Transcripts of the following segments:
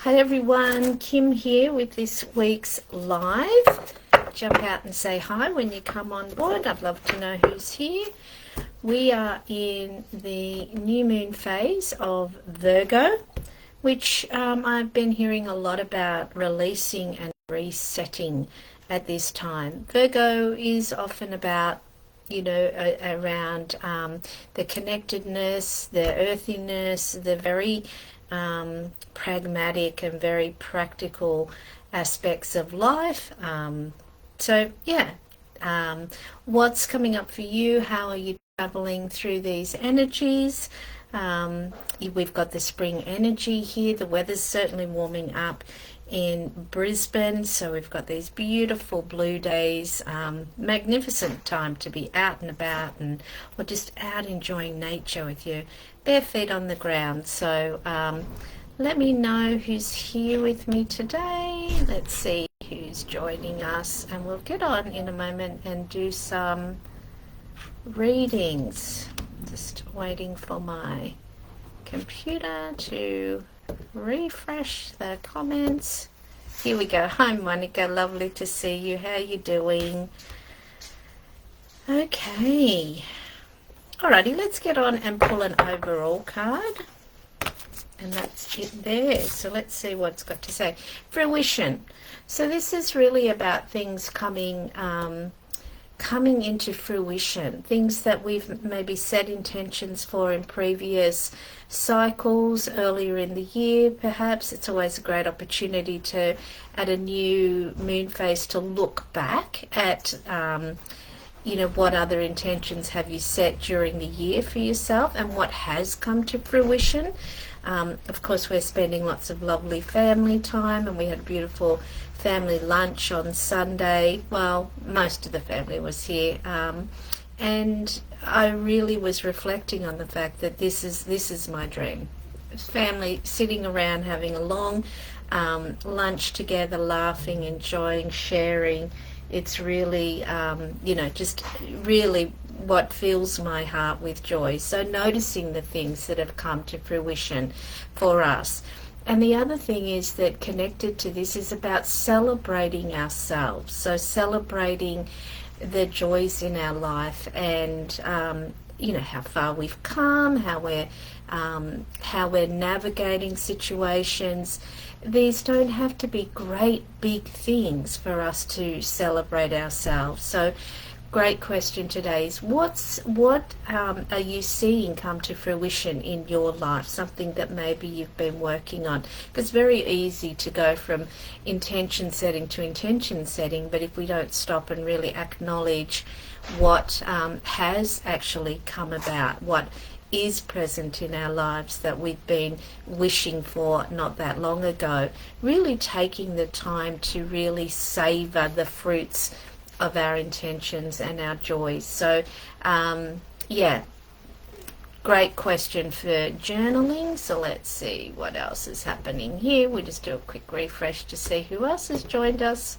Hi everyone, Kim here with this week's live. Jump out and say hi when you come on board. I'd love to know who's here. We are in the new moon phase of Virgo, which I've been hearing a lot about releasing and resetting at this time. Virgo is often about, around the connectedness, the earthiness, the very pragmatic and very practical aspects of life. What's coming up for you? How are you traveling through these energies? We've got the spring energy here. The weather's certainly warming up in Brisbane, so we've got these beautiful blue days. Magnificent time to be out and about, and or just out enjoying nature with your bare feet on the ground. So let me know who's here with me today. Let's see who's joining us, and we'll get on in a moment and do some readings. Just waiting for my computer to refresh the comments. Here we go. Hi Monica, lovely to see you. How are you doing? Okay, alrighty, let's get on and pull an overall card, and that's it there. So let's see what it's got to say. Fruition. So this is really about things coming into fruition, things that we've maybe set intentions for in previous cycles earlier in the year. Perhaps it's always a great opportunity to, at a new moon phase, to look back at what other intentions have you set during the year for yourself and what has come to fruition. Of course, we're spending lots of lovely family time, and we had a beautiful family lunch on Sunday. Well, most of the family was here, and I really was reflecting on the fact that this is my dream. Family sitting around having a long lunch together, laughing, enjoying, sharing. It's really, just really what fills my heart with joy. So noticing the things that have come to fruition for us. And the other thing is that connected to this is about celebrating ourselves. So celebrating the joys in our life, and how far we've come, how we're navigating situations. These don't have to be great big things for us to celebrate ourselves. So great question today is what are you seeing come to fruition in your life, something that maybe you've been working on? Because it's very easy to go from intention setting to intention setting, but if we don't stop and really acknowledge what has actually come about, what is present in our lives that we've been wishing for not that long ago, really taking the time to really savor the fruits of our intentions and our joys. So great question for journaling. So let's see what else is happening here. We just do a quick refresh to see who else has joined us.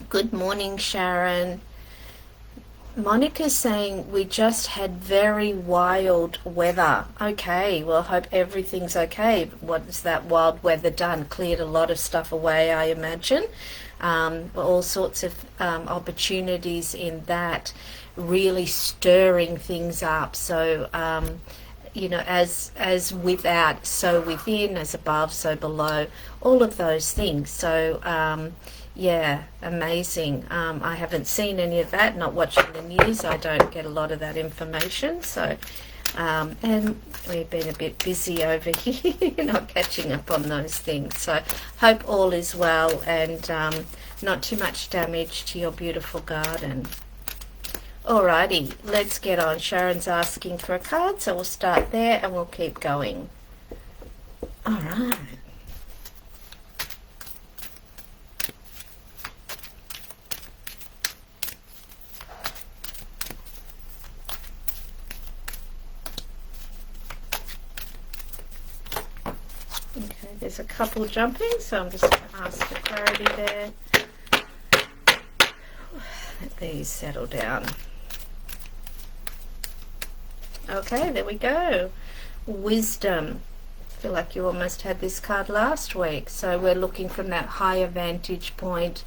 Good morning, Sharon. Monica's saying we just had very wild weather. Okay, well, hope everything's okay. What's that wild weather done? Cleared a lot of stuff away, I imagine. All sorts of opportunities in that, really stirring things up. So as without, so within, as above, so below, all of those things. So amazing. I haven't seen any of that, not watching the news. I don't get a lot of that information. So and we've been a bit busy over here, not catching up on those things. So hope all is well, and not too much damage to your beautiful garden. Alrighty, let's get on. Sharon's asking for a card, so we'll start there and we'll keep going. Alright. Okay, there's a couple jumping, so I'm just going to ask for clarity there. Let these settle down. Okay, there we go. Wisdom. feel like you almost had this card last week. So we're looking from that higher vantage point.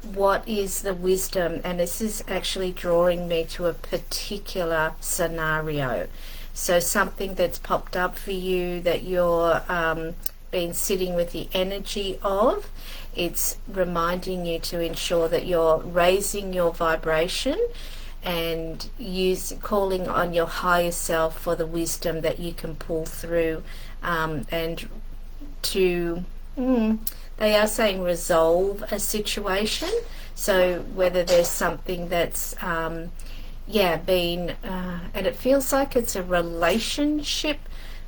What is the wisdom? And this is actually drawing me to a particular scenario. So something that's popped up for you that you're been sitting with the energy of. It's reminding you to ensure that you're raising your vibration and calling on your higher self for the wisdom that you can pull through, and to they are saying resolve a situation. So whether there's something that's been and it feels like it's a relationship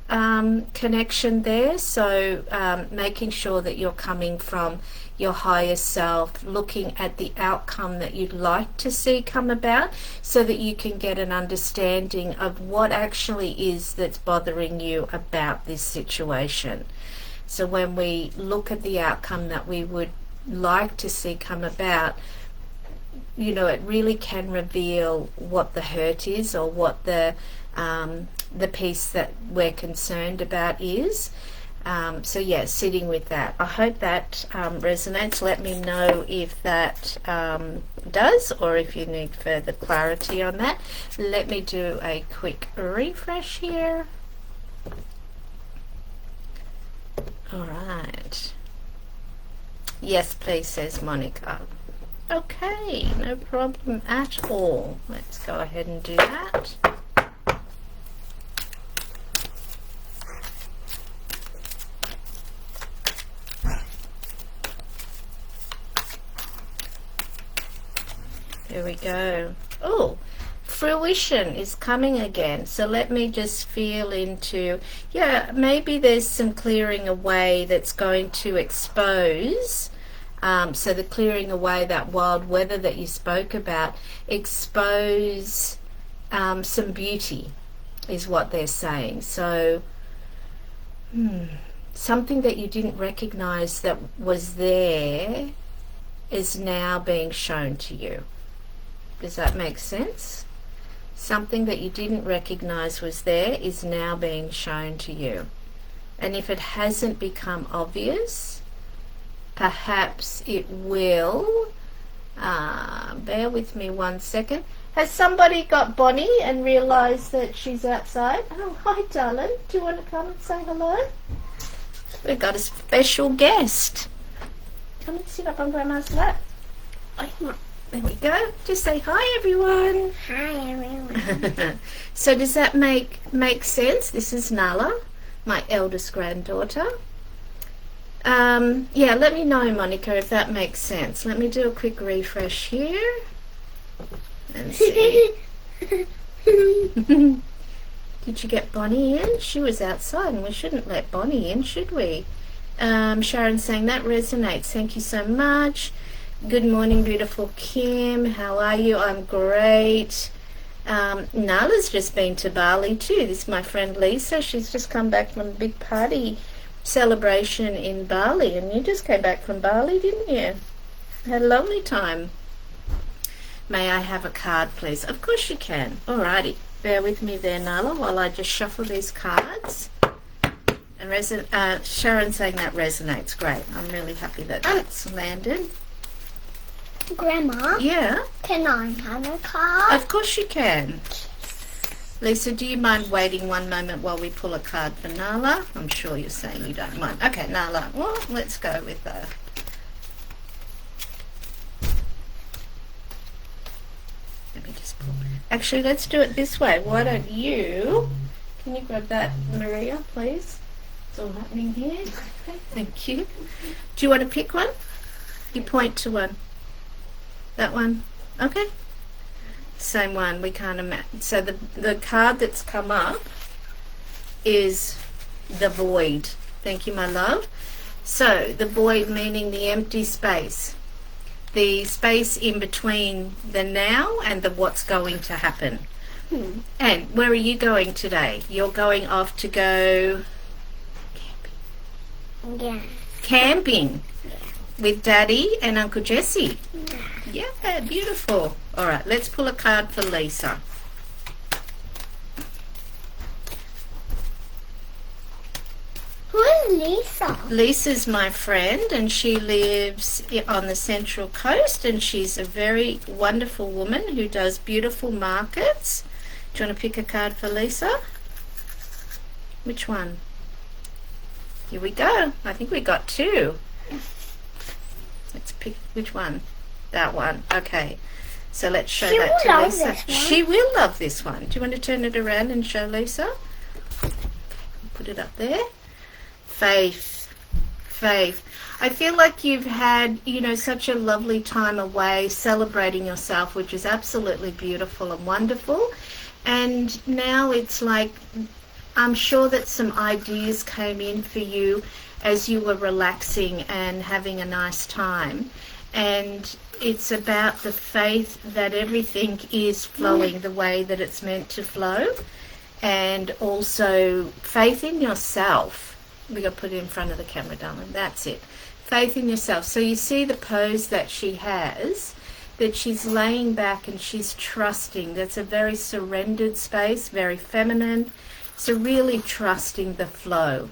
connection there. So making sure that you're coming from your higher self, looking at the outcome that you'd like to see come about, so that you can get an understanding of what actually is that's bothering you about this situation. So when we look at the outcome that we would like to see come about, you know, it really can reveal what the hurt is, or what the piece that we're concerned about is. So yeah, sitting with that. I hope that resonates. Let me know if that does, or if you need further clarity on that. Let me do a quick refresh here. All right. Yes, please, says Monica. Okay, no problem at all. Let's go ahead and do that. Here we go. Oh, fruition is coming again. So let me just feel into, maybe there's some clearing away that's going to expose. So the clearing away that wild weather that you spoke about, expose some beauty is what they're saying. So something that you didn't recognize that was there is now being shown to you. Does that make sense? Something that you didn't recognize was there is now being shown to you. And if it hasn't become obvious, perhaps it will. Bear with me 1 second. Has somebody got Bonnie and realized that she's outside? Oh, hi, darling. Do you want to come and say hello? We've got a special guest. Come and sit up on Grandma's lap. There we go. Just say hi, everyone. Hi, everyone. So does that make sense? This is Nala, my eldest granddaughter. Let me know, Monica, if that makes sense. Let me do a quick refresh here and see. Did you get Bonnie in? She was outside, and we shouldn't let Bonnie in, should we? Sharon saying that resonates. Thank you so much. Good morning, beautiful Kim. How are you? I'm great. Nala's just been to Bali too. This is my friend Lisa. She's just come back from a big party celebration in Bali. And you just came back from Bali, didn't you? Had a lovely time. May I have a card, please? Of course you can. Alrighty. Bear with me there, Nala, while I just shuffle these cards. And Sharon saying that resonates. Great. I'm really happy that that's landed. Grandma? Yeah? Can I have a card? Of course you can. Lisa, do you mind waiting 1 moment while we pull a card for Nala? I'm sure you're saying you don't mind. Okay, Nala. Well, let's go with that. Let me just pull. Actually, let's do it this way. Why don't you... Can you grab that, Maria, please? It's all happening here. Okay, thank you. Do you want to pick one? You point to one. That one? Okay. Same one. We can't imagine. So the card that's come up is the void. Thank you, my love. So the void meaning the empty space. The space in between the now and the what's going to happen. And where are you going today? You're going off to go camping. Yeah. Camping. Yeah. With Daddy and Uncle Jesse. Yeah. Yeah, beautiful. All right, let's pull a card for Lisa. Lisa? Lisa's my friend, and she lives on the Central Coast, and she's a very wonderful woman who does beautiful markets. Do you want to pick a card for Lisa? Which one? Here we go. I think we got two. Let's pick which one. That one. Okay. So let's show that to Lisa. She will love this one. Do you want to turn it around and show Lisa? Put it up there. Faith. Faith. I feel like you've had, such a lovely time away celebrating yourself, which is absolutely beautiful and wonderful. And now it's like, I'm sure that some ideas came in for you as you were relaxing and having a nice time. And it's about the faith that everything is flowing the way that it's meant to flow. And also faith in yourself. We've got to put it in front of the camera, darling. That's it. Faith in yourself. So you see the pose that she has, that she's laying back and she's trusting. That's a very surrendered space, very feminine. So really trusting the flow.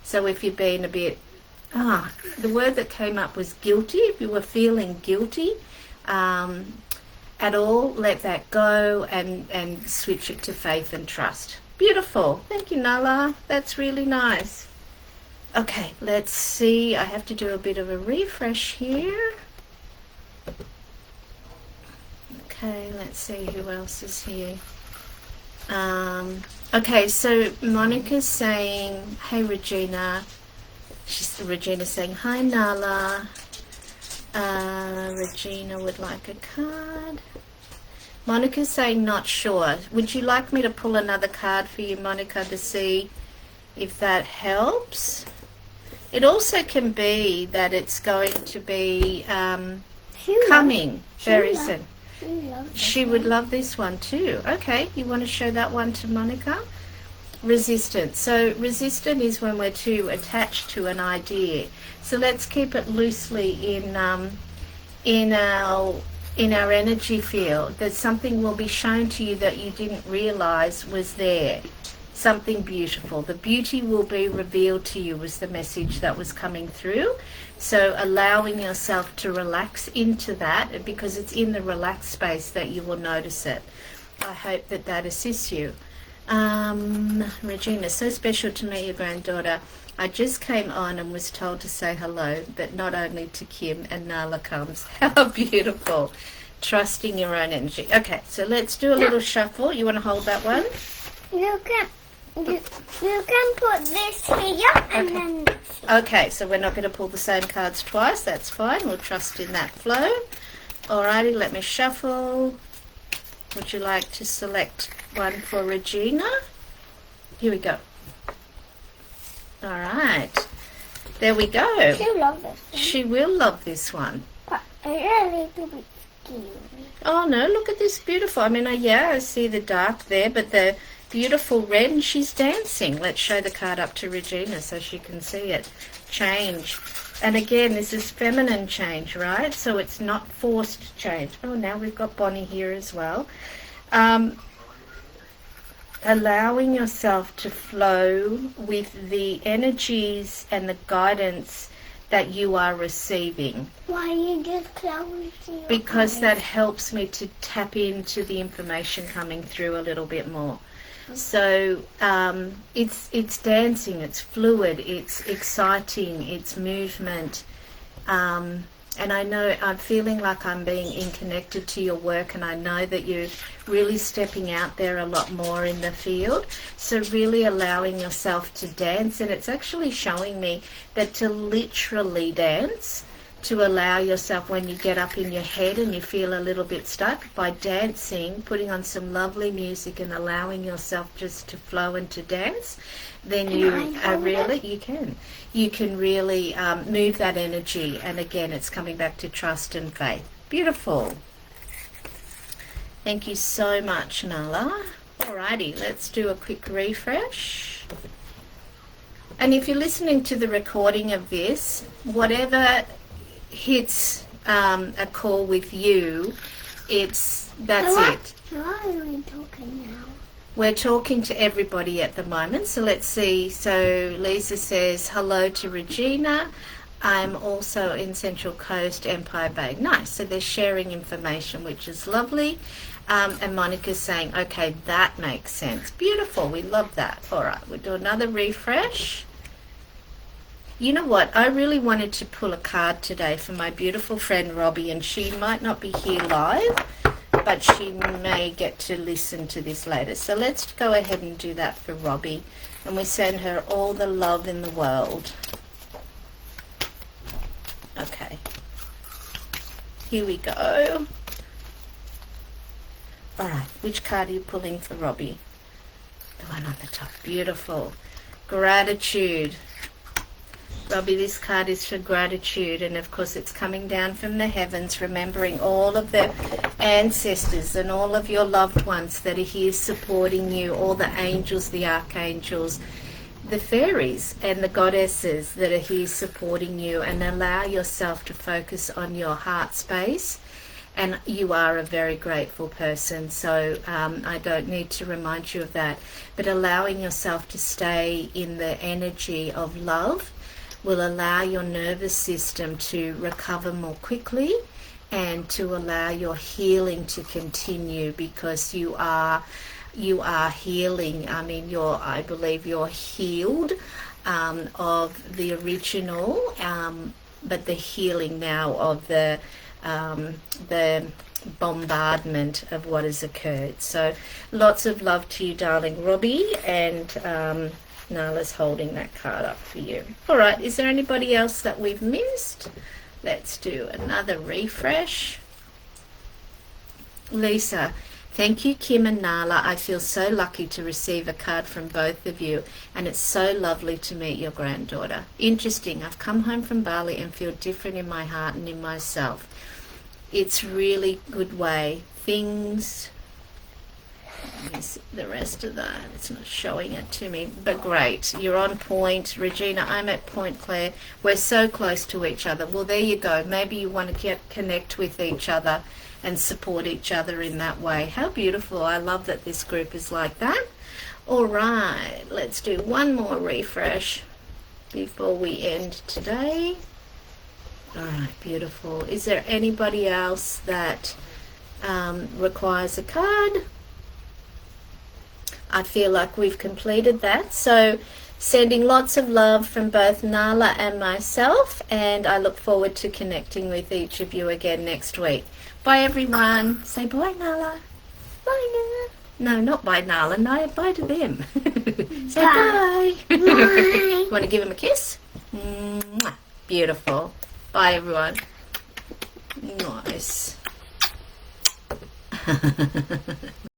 So if you've been a bit, the word that came up was guilty. If you were feeling guilty at all, let that go and switch it to faith and trust. Beautiful. Thank you, Nala. That's really nice. Okay, let's see. I have to do a bit of a refresh here. Okay, let's see who else is here. Okay, so Monica's saying, hey Regina. Regina's saying, hi Nala. Regina would like a card. Monica's saying, not sure. Would you like me to pull another card for you, Monica, to see if that helps? It also can be that it's going to be coming very soon. She would love this one too. Okay, you want to show that one to Monica? Resistant. So resistant is when we're too attached to an idea. So let's keep it loosely in our energy field. That something will be shown to you that you didn't realize was there. Something beautiful. The beauty will be revealed to you was the message that was coming through. So allowing yourself to relax into that, because it's in the relaxed space that you will notice it. I hope that that assists you. Regina, so special to meet your granddaughter. I just came on and was told to say hello, but not only to Kim and Nala comes. How beautiful. Trusting your own energy. Okay, so let's do a little shuffle. You want to hold that one? You can put this here and then... Okay, so we're not going to pull the same cards twice. That's fine. We'll trust in that flow. Alrighty, let me shuffle. Would you like to select one for Regina? Here we go. Alright. There we go. She'll love this one. She will love this one. But it's a little bit scary. Oh no, look at this beautiful. I mean, I see the dark there, but the beautiful red, and she's dancing. Let's show the card up to Regina so she can see it. Change. And again, this is feminine change, right? So it's not forced change. Oh, now we've got Bonnie here as well. Allowing yourself to flow with the energies and the guidance that you are receiving. Why you just close your Because eyes? that helps me to tap into the information coming through a little bit more. So it's dancing, it's fluid, it's exciting, it's movement. And I know I'm feeling like I'm being connected to your work, and I know that you're really stepping out there a lot more in the field. So really allowing yourself to dance, and it's actually showing me that to literally dance, to allow yourself when you get up in your head and you feel a little bit stuck, by dancing, putting on some lovely music and allowing yourself just to flow and to dance, then you can really move that energy. And again, it's coming back to trust and faith. Beautiful. Thank you so much, Nala. Alrighty, let's do a quick refresh. And if you're listening to the recording of this, whatever hits a call with you, that's it. Why are we talking now? we're talking to everybody at the moment. So let's see. So Lisa says, hello to Regina. I'm also in Central Coast, Empire Bay. Nice. So they're sharing information, which is lovely. And Monica's saying, okay, that makes sense. Beautiful. We love that. All right, we'll do another refresh. You know what? I really wanted to pull a card today for my beautiful friend Robbie, and she might not be here live, but she may get to listen to this later. So let's go ahead and do that for Robbie, and we send her all the love in the world. Okay. Here we go. All right, which card are you pulling for Robbie? The one on the top. Beautiful. Gratitude. Robbie, this card is for gratitude, and of course it's coming down from the heavens, remembering all of the ancestors and all of your loved ones that are here supporting you, all the angels, the archangels, the fairies and the goddesses that are here supporting you, and allow yourself to focus on your heart space. And you are a very grateful person, so I don't need to remind you of that. But allowing yourself to stay in the energy of love will allow your nervous system to recover more quickly, and to allow your healing to continue, because you are healing. I mean, I believe you're healed of the original, but the healing now of the bombardment of what has occurred. So lots of love to you, darling Robbie, and Nala's holding that card up for you. All right, is there anybody else that we've missed? Let's do another refresh. Lisa, thank you, Kim and Nala. I feel so lucky to receive a card from both of you, and it's so lovely to meet your granddaughter. Interesting. I've come home from Bali and feel different in my heart and in myself. It's really good way. Things... Let me see the rest of that. It's not showing it to me, but great. You're on point. Regina, I'm at point, Claire. We're so close to each other. Well, there you go. Maybe you want to connect with each other and support each other in that way. How beautiful. I love that this group is like that. All right, let's do one more refresh before we end today. All right, beautiful. Is there anybody else that requires a card? I feel like we've completed that. So sending lots of love from both Nala and myself, and I look forward to connecting with each of you again next week. Bye, everyone. Say bye, Nala. Bye, No, not bye, Nala. No, bye to them. Say Bye. bye. Bye. Want to give them a kiss? Mwah. Beautiful. Bye, everyone. Nice.